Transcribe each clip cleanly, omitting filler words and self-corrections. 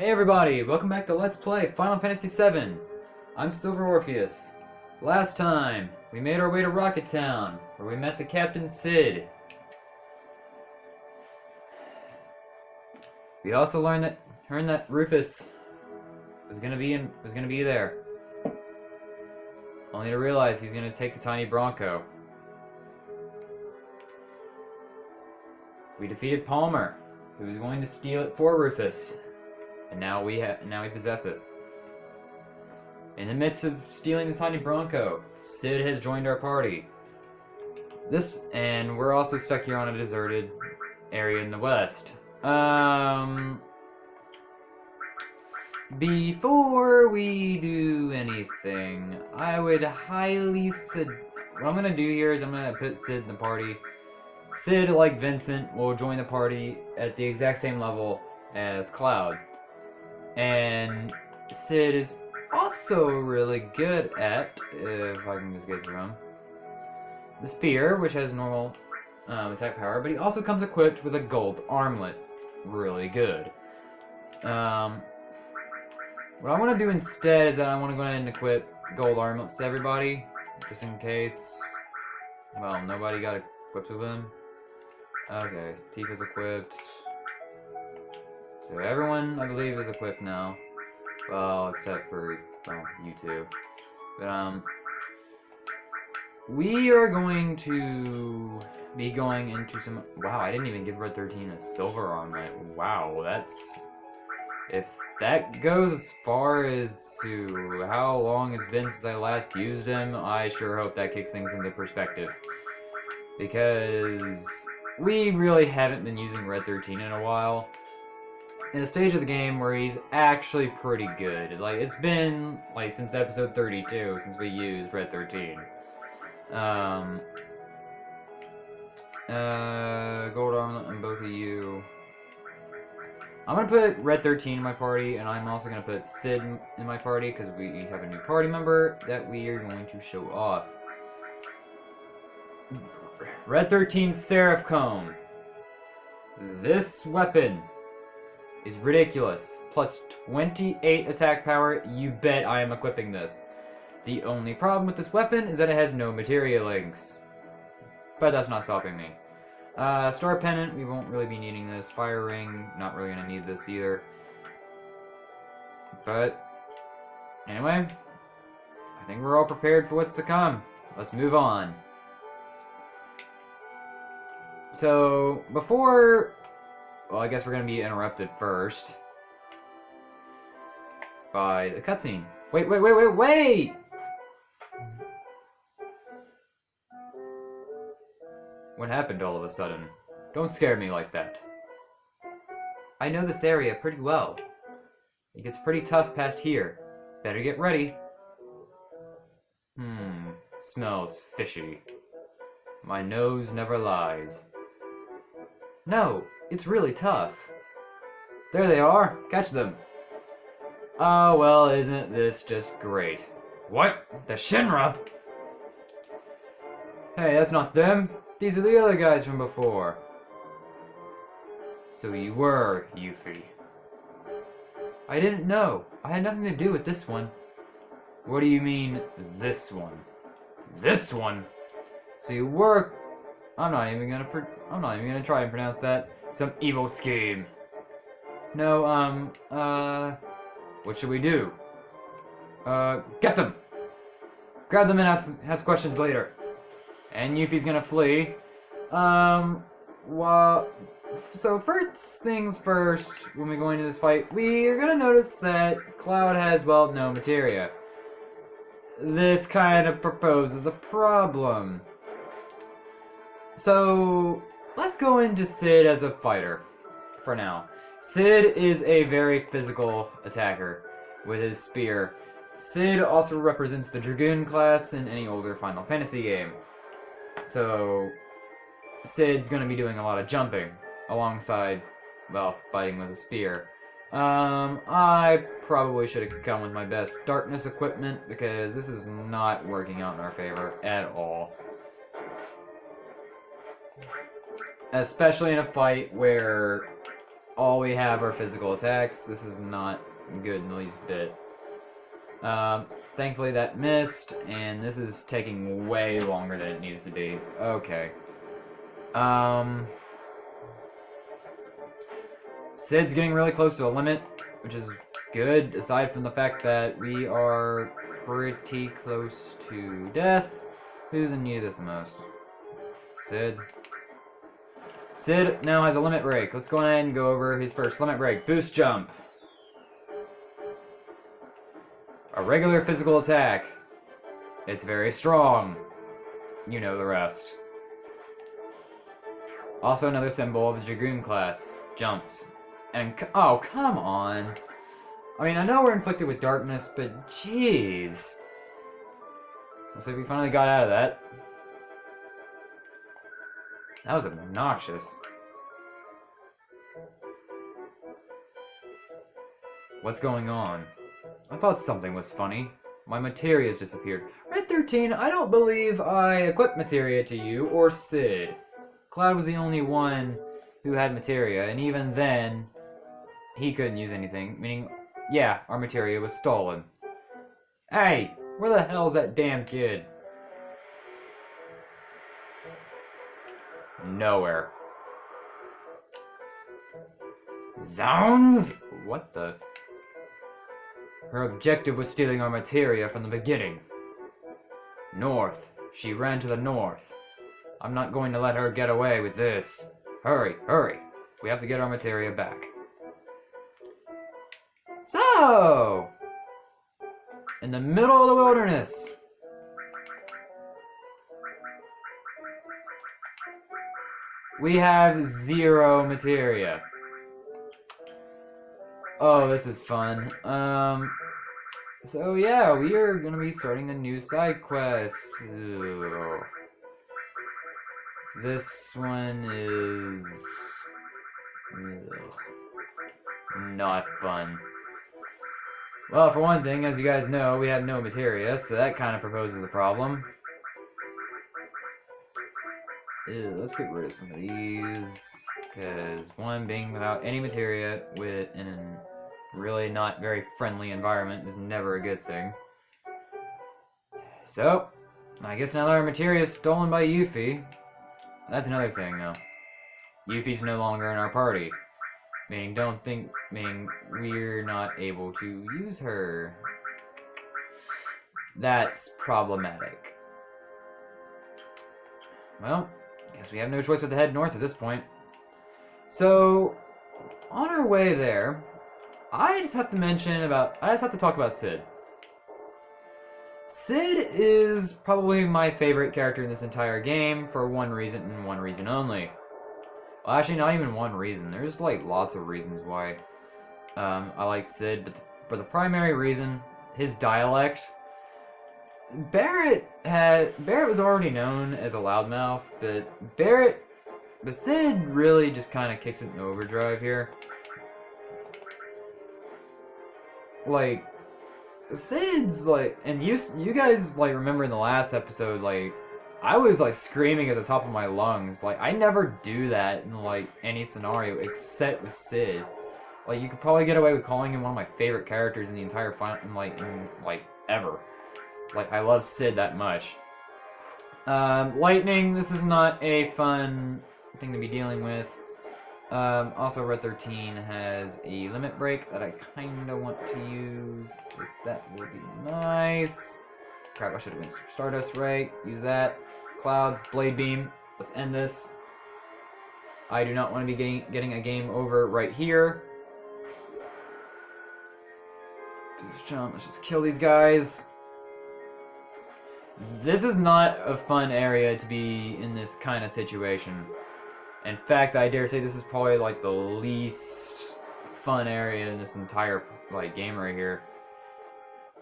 Hey everybody, welcome back to Let's Play Final Fantasy VII. I'm Silver Orpheus. Last time, we made our way to Rocket Town, where we met the Captain Cid. We also learned that Rufus was gonna be there. Only to realize he's gonna take the tiny Bronco. We defeated Palmer, who was going to steal it for Rufus. And now we possess it. In the midst of stealing the tiny Bronco, Cid has joined our party. And we're also stuck here on a deserted area in the west. Before we do anything, I would highly what I'm gonna do here is I'm gonna put Cid in the party. Cid, like Vincent, will join the party at the exact same level as Cloud. And Cid is also really good at, if I can just get to him, the spear, which has normal attack power, but he also comes equipped with a gold armlet. Really good. What I want to do instead is that I want to go ahead and equip gold armlets to everybody, just in case, well, nobody got equipped with them. Okay, Tifa's equipped. So everyone, I believe, is equipped now. Well, except for, well, you two. But, we are going to be going into some... Wow, I didn't even give Red 13 a silver armlet. Wow, that's... If that goes as far as to how long it's been since I last used him, I sure hope that kicks things into perspective. Because we really haven't been using Red 13 in a while. In a stage of the game where he's actually pretty good. Like, it's been, like, since episode 32 since we used Red 13. Gold armlet on both of you. I'm gonna put Red 13 in my party, and I'm also gonna put Cid in my party, because we have a new party member that we are going to show off. Red 13's Seraph Cone. This weapon is ridiculous. Plus 28 attack power, you bet I am equipping this. The only problem with this weapon is that it has no materia links. But that's not stopping me. Star Pennant, we won't really be needing this. Fire Ring, not really gonna need this either. But, anyway, I think we're all prepared for what's to come. Let's move on. So, before... Well, I guess we're gonna be interrupted first by the cutscene. Wait! What happened all of a sudden? Don't scare me like that. I know this area pretty well. It gets pretty tough past here. Better get ready. Smells fishy. My nose never lies. No, it's really tough. There they are. Catch them. Oh, well, isn't this just great? What? The Shinra? Hey, that's not them. These are the other guys from before. So you were Yuffie. I didn't know. I had nothing to do with this one. What do you mean, this one? This one? So you were... I'm not even gonna try and pronounce that. Some evil scheme. No, what should we do? Get them! Grab them and ask questions later. And Yuffie's gonna flee. So first things first, when we go into this fight, we are gonna notice that Cloud has, well, no materia. This kind of proposes a problem. So, let's go into Cid as a fighter, for now. Cid is a very physical attacker with his spear. Cid also represents the Dragoon class in any older Final Fantasy game. So, Cid's going to be doing a lot of jumping, alongside, well, fighting with a spear. I probably should have come with my best darkness equipment, because this is not working out in our favor at all. Especially in a fight where all we have are physical attacks. This is not good in the least bit. Thankfully that missed, and this is taking way longer than it needs to be. Okay. Sid's getting really close to a limit, which is good, aside from the fact that we are pretty close to death. Who's in need of this the most? Sid. Sid now has a limit break. Let's go ahead and go over his first limit break. Boost jump. A regular physical attack. It's very strong. You know the rest. Also another symbol of the Dragoon class. Jumps. And, oh, come on. I mean, I know we're inflicted with darkness, but jeez. Looks like we finally got out of that. That was obnoxious. What's going on? I thought something was funny. My materia's disappeared. Red 13, I don't believe I equipped materia to you or Sid. Cloud was the only one who had materia, and even then, he couldn't use anything. Meaning, yeah, our materia was stolen. Hey, where the hell's that damn kid? Nowhere. Zounds? What the? Her objective was stealing our materia from the beginning. North. She ran to the north. I'm not going to let her get away with this. Hurry, hurry. We have to get our materia back. So, in the middle of the wilderness. We have 0 materia. Oh, this is fun. So yeah, we are gonna be starting a new side quest. Ew. This one is not fun. Well, for one thing, as you guys know, we have no materia, so that kind of proposes a problem. Ew, let's get rid of some of these, because one, being without any materia in a really not very friendly environment is never a good thing. So, I guess now that our materia is stolen by Yuffie, that's another thing though. Yuffie's no longer in our party. Meaning we're not able to use her. That's problematic. Well, I guess we have no choice but to head north at this point. So, on our way there, I just have to talk about Sid. Sid is probably my favorite character in this entire game for one reason and one reason only. Well, actually, not even one reason. There's like lots of reasons why I like Sid, but for the primary reason, his dialect. Barrett was already known as a loudmouth, but Sid really just kind of kicks it in overdrive here. Like, Sid's like, and you guys like remember in the last episode, like, I was like screaming at the top of my lungs. Like, I never do that in like any scenario except with Sid. Like, you could probably get away with calling him one of my favorite characters in the entire ever. Like, I love Sid that much. Lightning, this is not a fun thing to be dealing with. Also, Red 13 has a limit break that I kinda want to use. If that would be nice. Crap, I should have been Stardust Ray. Use that. Cloud, Blade Beam. Let's end this. I do not want to be getting a game over right here. Boost jump. Let's just kill these guys. This is not a fun area to be in this kind of situation. In fact, I dare say this is probably like the least fun area in this entire like game right here.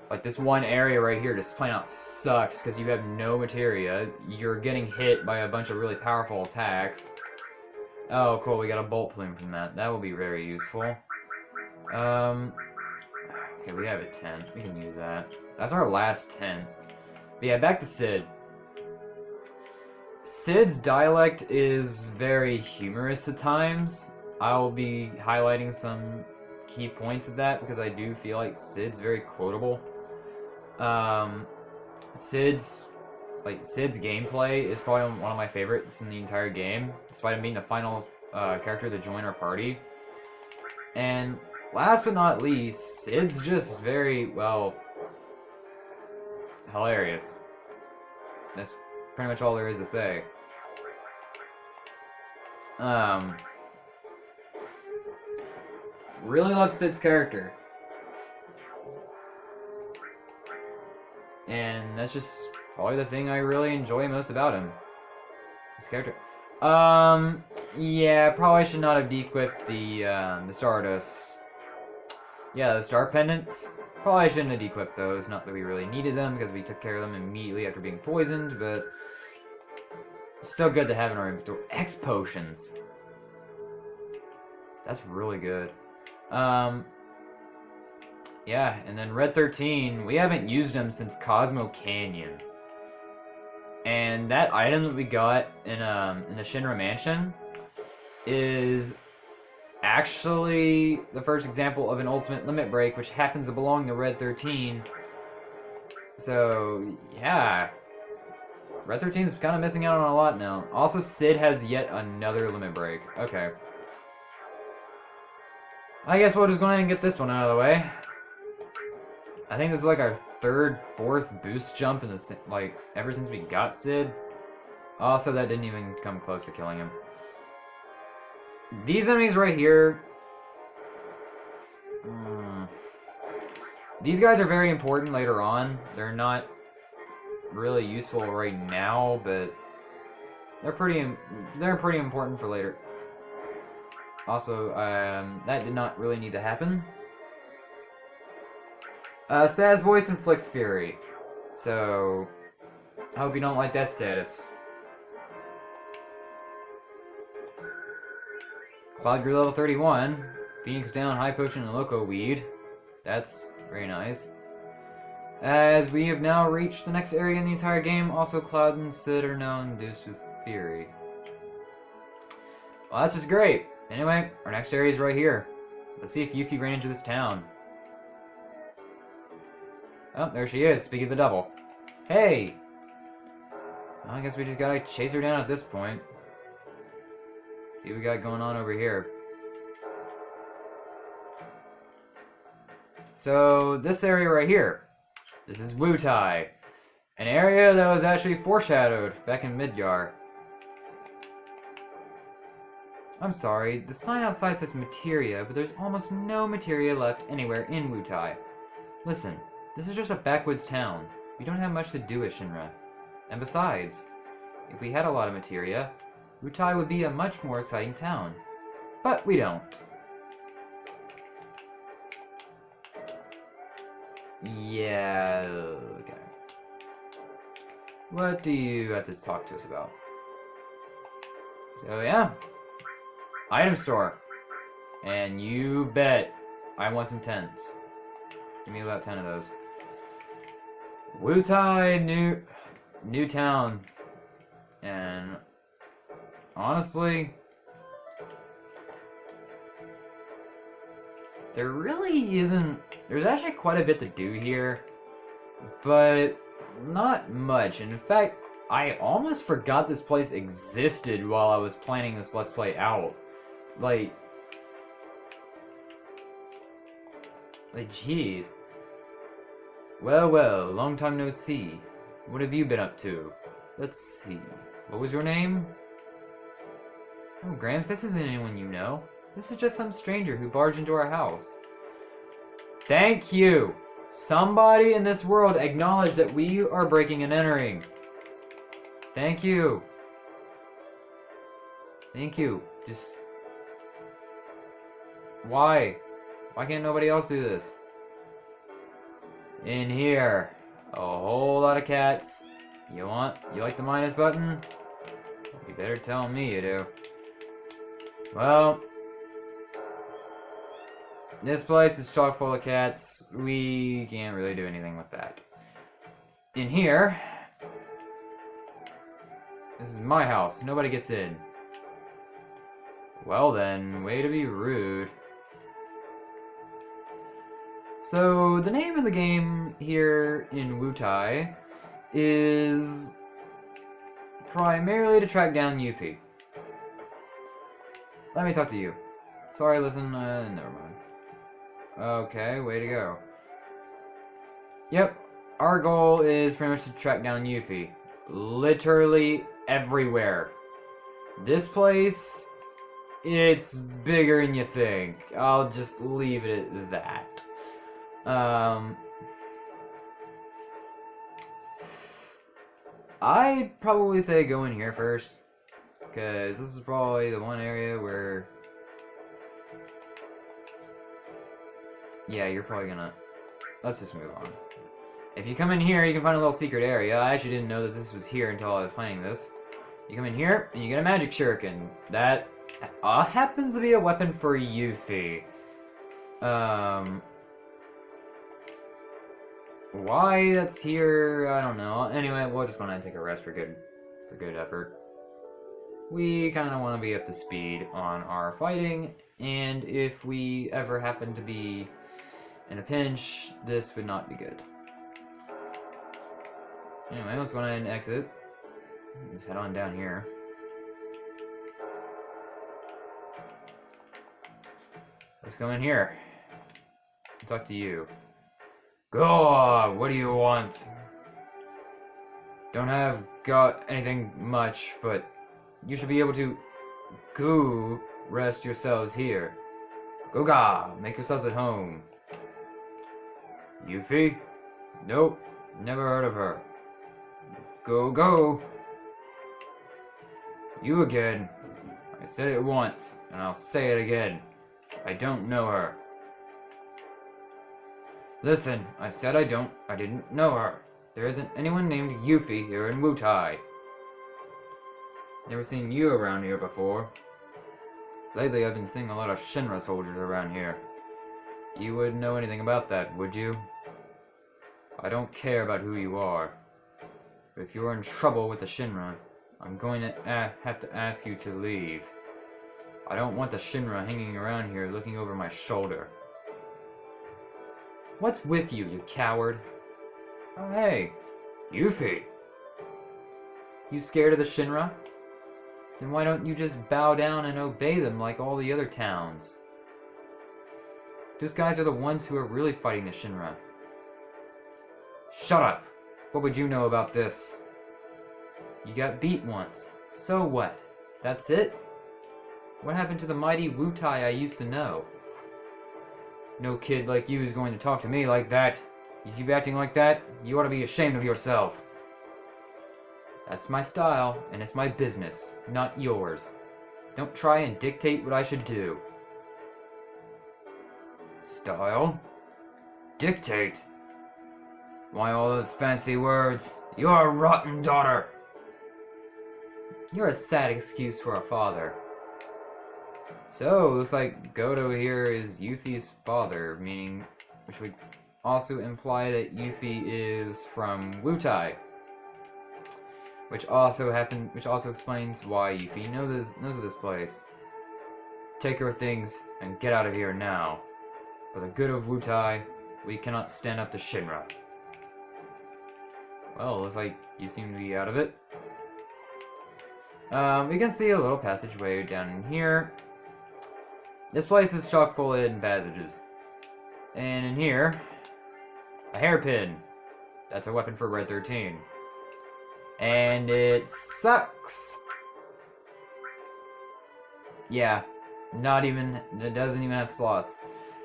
Like, this one area right here just plain out sucks because you have no materia. You're getting hit by a bunch of really powerful attacks. Oh, cool, we got a bolt plume from that. That will be very useful. Okay, we have a 10. We can use that. That's our last 10. But yeah, back to Sid. Sid's dialect is very humorous at times. I'll be highlighting some key points of that because I do feel like Cid's very quotable. Cid's gameplay is probably one of my favorites in the entire game, despite him being the final character to join our party. And last but not least, Cid's just very, well, hilarious. That's pretty much all there is to say. Really love Cid's character. And that's just probably the thing I really enjoy most about him. His character. Yeah, probably should not have de-equipped the Stardust. Yeah, the Star Pendants. Probably shouldn't have de-equipped those. Not that we really needed them, because we took care of them immediately after being poisoned, but still good to have in our inventory. X Potions. That's really good. Yeah, and then Red 13, we haven't used them since Cosmo Canyon. And that item that we got in the Shinra Mansion is actually the first example of an ultimate limit break, which happens to belong to Red 13. So, yeah. Red 13 is kind of missing out on a lot now. Also, Cid has yet another limit break. Okay. I guess we'll just go ahead and get this one out of the way. I think this is like our third, fourth boost jump in the like ever since we got Cid. Also, that didn't even come close to killing him. These enemies right here. These guys are very important later on. They're not really useful right now, but they're pretty important for later. Also, that did not really need to happen. Spaz Voice inflicts Fury. So, I hope you don't like that status. Cloud Grew level 31. Phoenix down, High Potion, and Loco Weed. That's very nice. As we have now reached the next area in the entire game, also Cloud and Cid are now induced with Fury. Well, that's just great. Anyway, our next area is right here. Let's see if Yuffie ran into this town. Oh, there she is, speaking of the devil. Hey! Well, I guess we just gotta chase her down at this point. See what we got going on over here. So, this area right here. This is Wutai. An area that was actually foreshadowed back in Midgar. I'm sorry, the sign outside says materia, but there's almost no materia left anywhere in Wutai. Listen. This is just a backwoods town. We don't have much to do with Shinra. And besides, if we had a lot of materia, Wutai would be a much more exciting town. But we don't. Yeah, okay. What do you have to talk to us about? So yeah, item store. And you bet I want some tents. Give me about 10 of those. Wutai, new town, and honestly, there really isn't. There's actually quite a bit to do here, but not much. And in fact, I almost forgot this place existed while I was planning this Let's Play out. Like, jeez. Well, long time no see. What have you been up to? Let's see. What was your name? Oh, Gramps, this isn't anyone you know. This is just some stranger who barged into our house. Thank you! Somebody in this world acknowledge that we are breaking and entering. Thank you. Thank you. Just... Why? Why can't nobody else do this? In here, a whole lot of cats. You like the minus button? You better tell me you do. Well, this place is chock full of cats. We can't really do anything with that. In here, this is my house. Nobody gets in. Well then, way to be rude. So, the name of the game here in Wutai is primarily to track down Yuffie. Let me talk to you. Sorry, listen, never mind. Okay, way to go. Yep, our goal is pretty much to track down Yuffie. Literally everywhere. This place, it's bigger than you think. I'll just leave it at that. I'd probably say go in here first, because this is probably the one area where... Yeah, you're probably gonna... Let's just move on. If you come in here, you can find a little secret area. I actually didn't know that this was here until I was playing this. You come in here, and you get a magic shuriken. That happens to be a weapon for Yuffie. Why that's here, I don't know. Anyway, we'll just want to take a rest for good effort. We kind of want to be up to speed on our fighting, and if we ever happen to be in a pinch, this would not be good. Anyway, let's go ahead and exit. Let's head on down here. Let's go in here. I'll talk to you. Go on, what do you want? Don't have got anything much, but you should be able to go rest yourselves here. Go-ga, make yourselves at home. Yuffie? Nope, never heard of her. Go. You again. I said it once, and I'll say it again. I don't know her. Listen, I said I didn't know her. There isn't anyone named Yuffie here in Wutai. Never seen you around here before. Lately I've been seeing a lot of Shinra soldiers around here. You wouldn't know anything about that, would you? I don't care about who you are. But if you're in trouble with the Shinra, I'm going to have to ask you to leave. I don't want the Shinra hanging around here looking over my shoulder. What's with you, you coward? Oh, hey. Yuffie. You scared of the Shinra? Then why don't you just bow down and obey them like all the other towns? Those guys are the ones who are really fighting the Shinra. Shut up! What would you know about this? You got beat once. So what? That's it? What happened to the mighty Wutai I used to know? No kid like you is going to talk to me like that. You keep acting like that, you ought to be ashamed of yourself. That's my style, and it's my business, not yours. Don't try and dictate what I should do. Style? Dictate? Why all those fancy words? You're a rotten daughter! You're a sad excuse for a father. So, looks like Goto here is Yuffie's father, meaning, which would also imply that Yuffie is from Wutai. Which also explains why Yuffie knows of this place. Take your things and get out of here now. For the good of Wutai, we cannot stand up to Shinra. Well, looks like you seem to be out of it. We can see a little passageway down in here. This place is chock full of hidden passages. And in here, a hairpin. That's a weapon for Red 13. And it sucks. Yeah, it doesn't even have slots.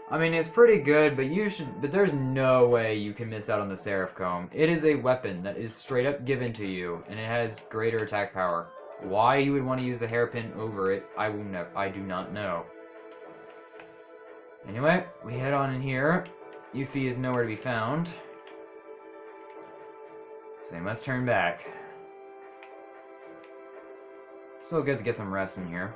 I mean, it's pretty good, but there's no way you can miss out on the Seraph Comb. It is a weapon that is straight up given to you, and it has greater attack power. Why you would want to use the hairpin over it, I do not know. Anyway, we head on in here. Yuffie is nowhere to be found. So we must turn back. Still good to get some rest in here.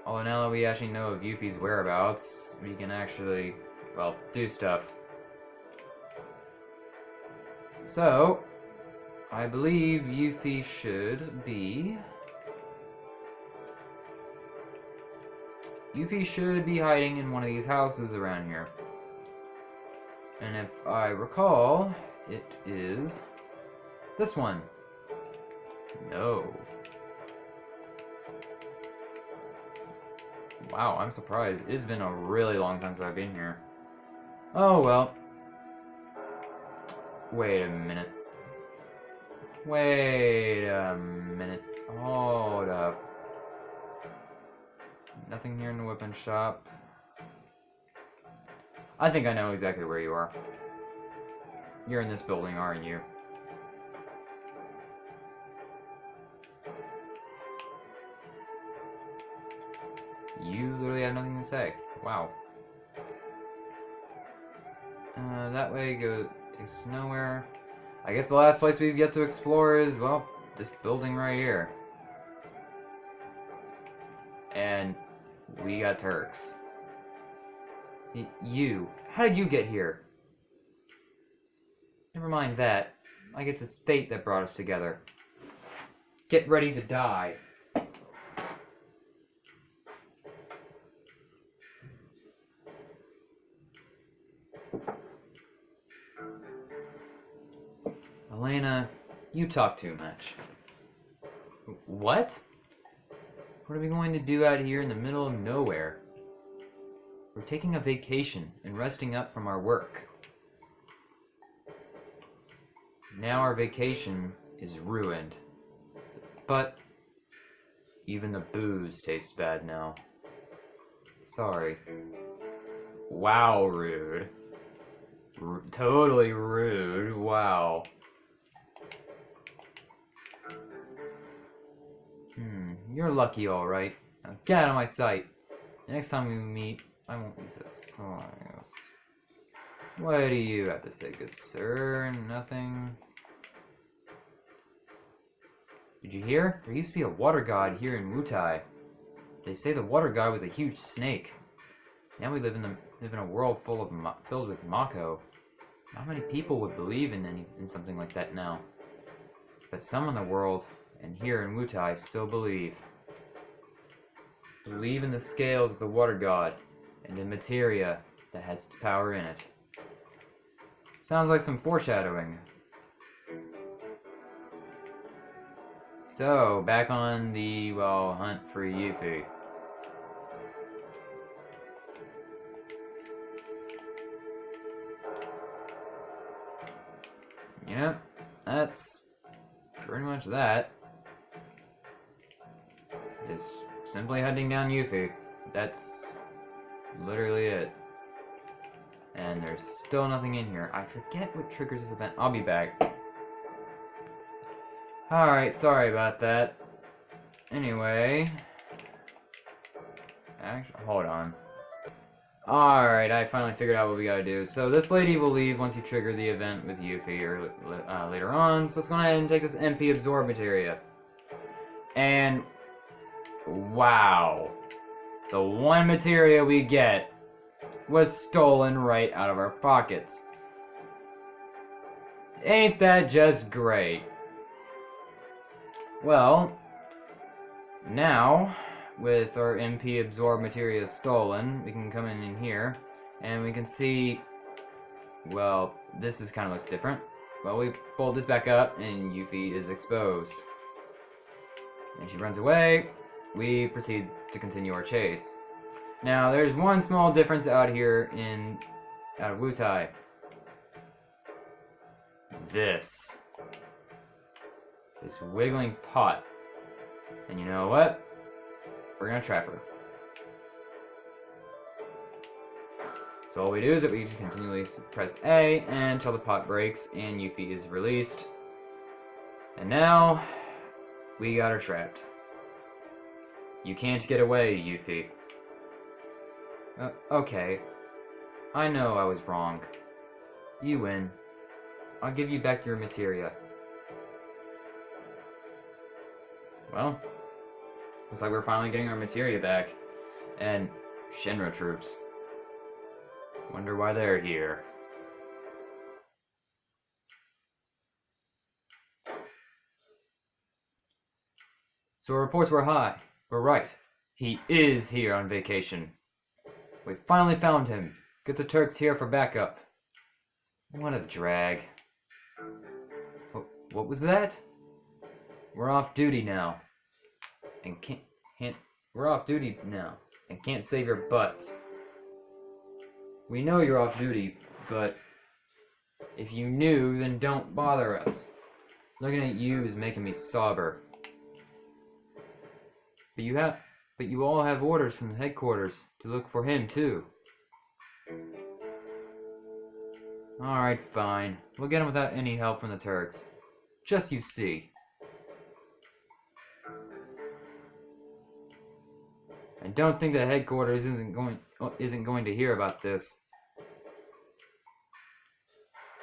Although now that we actually know of Yuffie's whereabouts, we can actually, well, do stuff. So, I believe Yuffie should be Yuffie should be hiding in one of these houses around here. And if I recall, it is this one. No. Wow, I'm surprised. It's been a really long time since I've been here. Oh, well. Wait a minute. Wait a minute. Hold up. Nothing here in the weapon shop. I think I know exactly where you are. You're in this building, aren't you? You literally have nothing to say. Wow. That way takes us nowhere. I guess the last place we've yet to explore is, well, this building right here. And we got Turks. You. How did you get here? Never mind that. I guess it's fate that brought us together. Get ready to die. Elena, you talk too much. What? What are we going to do out here in the middle of nowhere? We're taking a vacation and resting up from our work. Now our vacation is ruined. But even the booze tastes bad now. Sorry. Wow, rude. Totally rude. Wow. You're lucky, alright. Now get out of my sight. The next time we meet, I won't use a song. What do you have to say, good sir? Nothing. Did you hear? There used to be a water god here in Wutai. They say the water god was a huge snake. Now we live in a world filled with Mako. Not many people would believe in something like that now. But some in the world, and here in Wutai, still believe. Believe in the scales of the water god, and the materia that has its power in it. Sounds like some foreshadowing. So, back on the, well, hunt for Yuffie. Yep, that's pretty much that. Just simply hunting down Yuffie. That's literally it. And there's still nothing in here. I forget what triggers this event. I'll be back. Alright, sorry about that. Anyway. Actually, hold on. Alright, I finally figured out what we gotta do. So this lady will leave once you trigger the event with Yuffie or later on. So let's go ahead and take this MP absorb materia. And wow. The one materia we get was stolen right out of our pockets. Ain't that just great? Well, now, with our MP absorb materia stolen, we can come in here, and we can see, well, this is kind of looks different. Well, we pulled this back up, and Yuffie is exposed. And she runs away. We proceed to continue our chase. Now, there's one small difference out here out of Wutai. This wiggling pot. And you know what? We're gonna trap her. So all we do is that we just continually press A until the pot breaks and Yuffie is released. And now, we got her trapped. You can't get away, Yuffie. Okay. I know I was wrong. You win. I'll give you back your materia. Well, looks like we're finally getting our materia back. And Shinra troops. Wonder why they're here. So reports were high. We're right. He is here on vacation. We finally found him. Get the Turks here for backup. What a drag. What was that? We're off duty now. And we're off duty now. And can't save your butts. We know you're off duty, but if you knew, then don't bother us. Looking at you is making me sober. But you all have orders from the headquarters to look for him too. Alright, fine. We'll get him without any help from the Turks. Just you see. And don't think that headquarters isn't going to hear about this.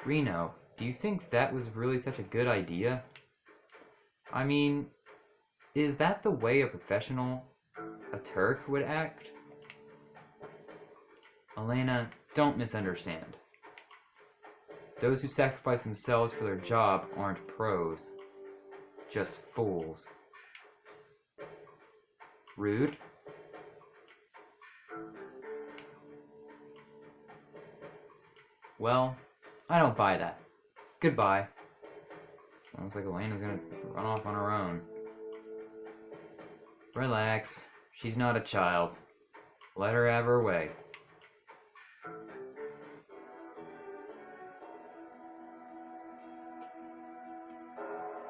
Reno, do you think that was really such a good idea? I mean, is that the way a Turk would act? Elena, don't misunderstand. Those who sacrifice themselves for their job aren't pros. Just fools. Rude? Well, I don't buy that. Goodbye. Looks like Elena's gonna run off on her own. Relax. She's not a child. Let her have her way.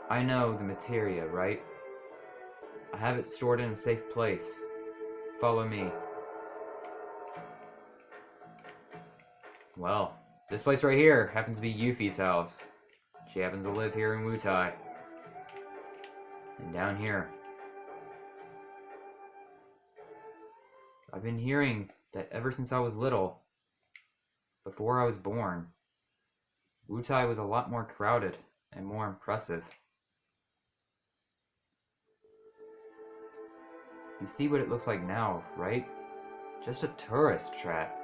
I know the materia, right? I have it stored in a safe place. Follow me. Well, this place right here happens to be Yuffie's house. She happens to live here in Wutai. And down here. I've been hearing that ever since I was little, before I was born, Wutai was a lot more crowded and more impressive. You see what it looks like now, right? Just a tourist trap.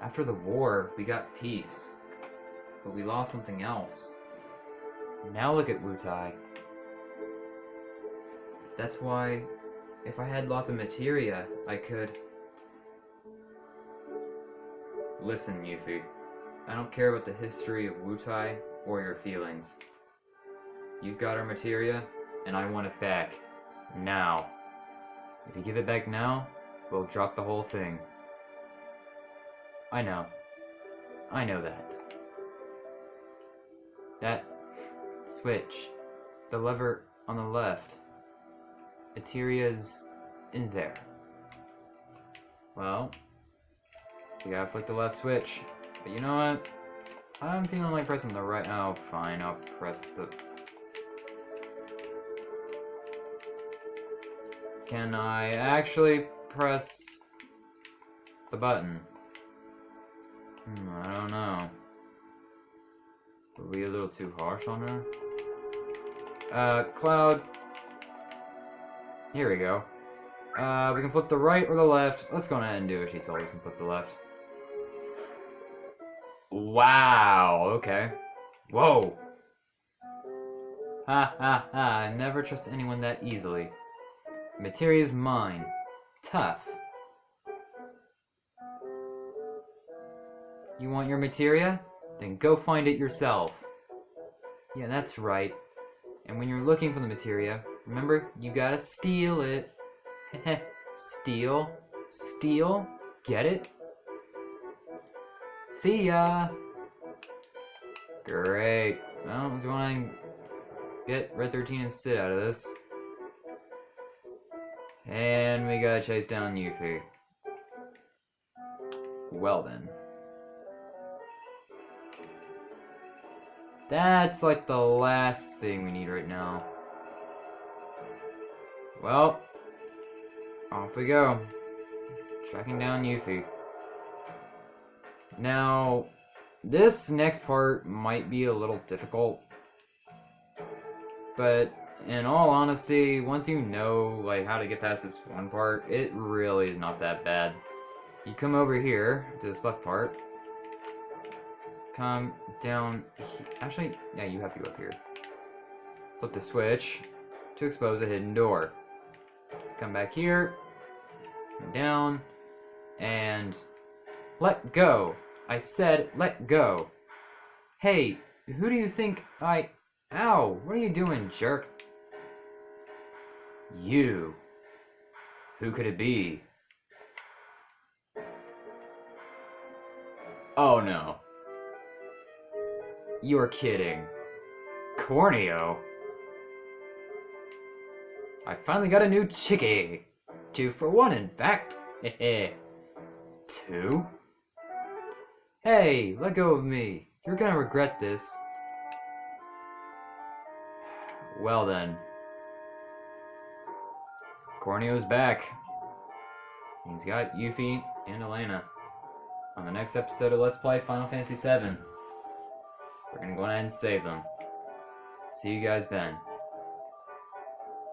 After the war, we got peace. But we lost something else. Now look at Wutai. That's why, if I had lots of materia, I could... Listen, Yuffie. I don't care about the history of Wutai or your feelings. You've got our materia, and I want it back. Now. If you give it back now, we'll drop the whole thing. I know. I know that. That switch, the lever on the left, materia's in there. Well, we gotta flick the left switch. But you know what? I'm feeling like pressing the right. Oh, fine, I'll press the... Can I actually press the button? I don't know. Were we a little too harsh on her? Cloud. Here we go. We can flip the right or the left. Let's go ahead and do it. She told us to flip the left. Wow, okay. Whoa. Ha ha ha, I never trust anyone that easily. Materia's mine. Tough. You want your materia? Then go find it yourself. Yeah, that's right. And when you're looking for the materia, remember, you gotta steal it. Steal? Steal? Get it? See ya! Great. Well, let's go on and get Red 13 and Sid out of this. And we gotta chase down Yuffie. Well then. That's like the last thing we need right now. Well, off we go. Tracking down Yuffie. Now, this next part might be a little difficult. But in all honesty, once you know like how to get past this one part, it really is not that bad. You come over here to this left part. Come down. Actually, yeah, you have to go up here. Flip the switch to expose a hidden door. come back here, come down, and let go. I said let go. Hey, who do you think I... Ow, what are you doing, jerk? You. Who could it be? Oh no. You're kidding. Corneo? I finally got a new chickie. 2 for 1, in fact. Hehe. 2? Hey, let go of me. You're gonna regret this. Well then. Corneo's back. He's got Yuffie and Elena. On the next episode of Let's Play Final Fantasy VII. We're gonna go ahead and save them. See you guys then.